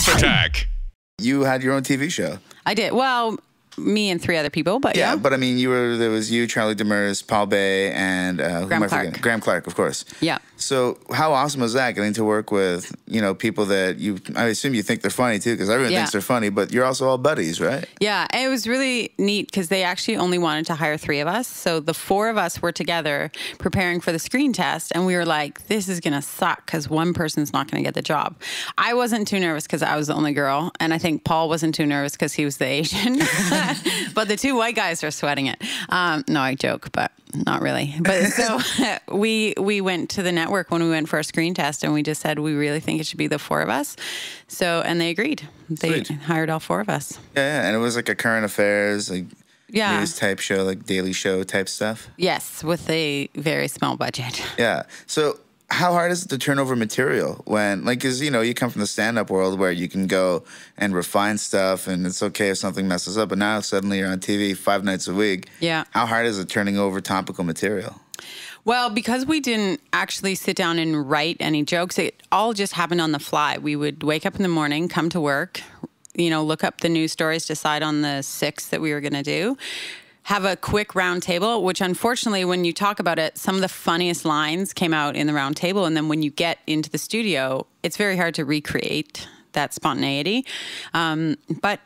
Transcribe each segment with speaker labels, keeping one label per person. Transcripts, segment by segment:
Speaker 1: Laugh Attack.
Speaker 2: You had your own TV show.
Speaker 3: I did. Well, me and 3 other people, but
Speaker 2: Yeah,
Speaker 3: yeah.
Speaker 2: but I mean, there was you, Charlie Demers, Paul Bay, and Graham Clark, of course.
Speaker 3: Yeah.
Speaker 2: So how awesome was that, getting to work with, people that I assume you think they're funny too, because everyone thinks they're funny, but you're also all buddies, right?
Speaker 3: Yeah, and it was really neat because they actually only wanted to hire 3 of us. So the 4 of us were together preparing for the screen test, and we were like, this is going to suck because one person's not going to get the job. I wasn't too nervous because I was the only girl, and I think Paul wasn't too nervous because he was the Asian. But the 2 white guys were sweating it. No, I joke, but not really. But so we went to the network when we went for our screen test, and we just said we really think it should be the 4 of us. So, and they agreed. They hired all 4 of us.
Speaker 2: Yeah, and it was like a current affairs, like news type show, like Daily Show type stuff.
Speaker 3: Yes, with a very small budget.
Speaker 2: Yeah. So how hard is it to turn over material when, because, you come from the stand-up world where you can go and refine stuff and it's okay if something messes up, but now suddenly you're on TV 5 nights a week.
Speaker 3: Yeah.
Speaker 2: How hard is it turning over topical material?
Speaker 3: Well, because we didn't actually sit down and write any jokes, it all just happened on the fly. We would wake up in the morning, come to work, look up the news stories, decide on the 6 that we were going to do, have a quick round table, which unfortunately, when you talk about it, some of the funniest lines came out in the round table. And then when you get into the studio, it's very hard to recreate that spontaneity. But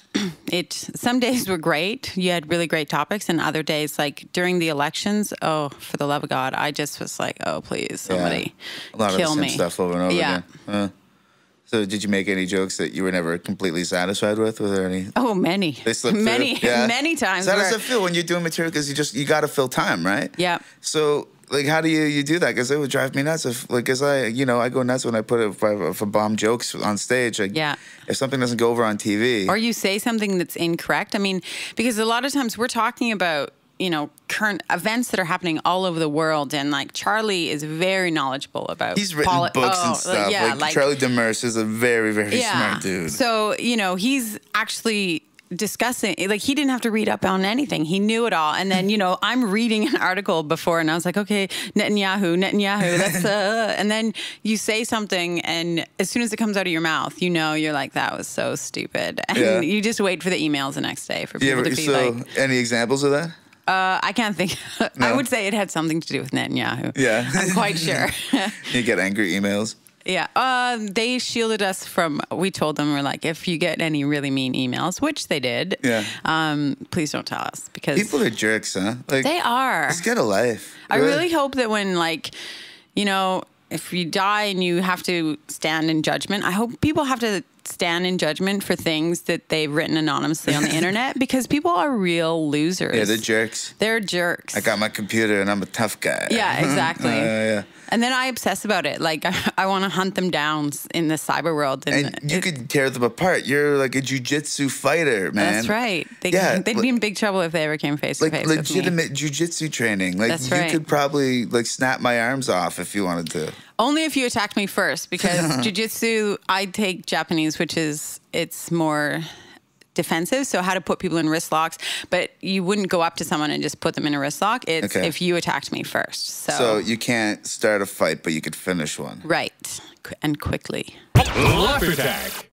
Speaker 3: some days were great. You had really great topics, and other days, like during the elections, oh, for the love of God, I just was like, oh, please, somebody
Speaker 2: a lot
Speaker 3: kill
Speaker 2: of the
Speaker 3: me.
Speaker 2: same stuff over and over again. So did you make any jokes that you were never completely satisfied with? Were there any?
Speaker 3: Oh, many.
Speaker 2: They slipped
Speaker 3: many,
Speaker 2: through? Yeah.
Speaker 3: many times.
Speaker 2: So how does it feel when you're doing material? Because you got to fill time, right?
Speaker 3: Yeah.
Speaker 2: So how do you do that? Because it would drive me nuts if, because I go nuts when I put if a bomb jokes on stage. If something doesn't go over on TV.
Speaker 3: Or you say something that's incorrect. I mean, because a lot of times we're talking about, current events that are happening all over the world. And Charlie is very knowledgeable about.
Speaker 2: He's written books and stuff.
Speaker 3: Yeah,
Speaker 2: Charlie Demers is a very, very smart dude.
Speaker 3: So, he's actually discussing, he didn't have to read up on anything. He knew it all. And then, I'm reading an article before and I was like, okay, Netanyahu, that's, and then you say something and as soon as it comes out of your mouth, you're like, that was so stupid. And you just wait for the emails the next day for people to be
Speaker 2: any examples of that?
Speaker 3: I can't think. No. I would say it had something to do with Netanyahu.
Speaker 2: Yeah.
Speaker 3: I'm quite sure.
Speaker 2: You get angry emails?
Speaker 3: Yeah. They shielded us from, we told them, we're like, if you get any really mean emails, which they did, please don't tell us. Because
Speaker 2: people are jerks, huh?
Speaker 3: They are.
Speaker 2: Just get a life.
Speaker 3: I really hope that when, if you die and you have to stand in judgment, I hope people have to stand in judgment for things that they've written anonymously on the internet because people are real losers.
Speaker 2: Yeah, they're jerks.
Speaker 3: They're jerks.
Speaker 2: I got my computer and I'm a tough guy.
Speaker 3: Yeah, exactly. And then I obsess about it. I want to hunt them down in the cyber world.
Speaker 2: And you could tear them apart. You're like a jiu-jitsu fighter, man.
Speaker 3: That's right. They'd be in big trouble if they ever came face to face with me.
Speaker 2: Legitimate jiu-jitsu training.
Speaker 3: That's right.
Speaker 2: You could probably snap my arms off if you wanted to.
Speaker 3: Only if you attacked me first, because jiu-jitsu, I take Japanese, which it's more defensive, so how to put people in wrist locks, but you wouldn't go up to someone and just put them in a wrist lock. It's if you attacked me first. So
Speaker 2: you can't start a fight, but you could finish one.
Speaker 3: Right, and quickly.
Speaker 1: Laugh Attack.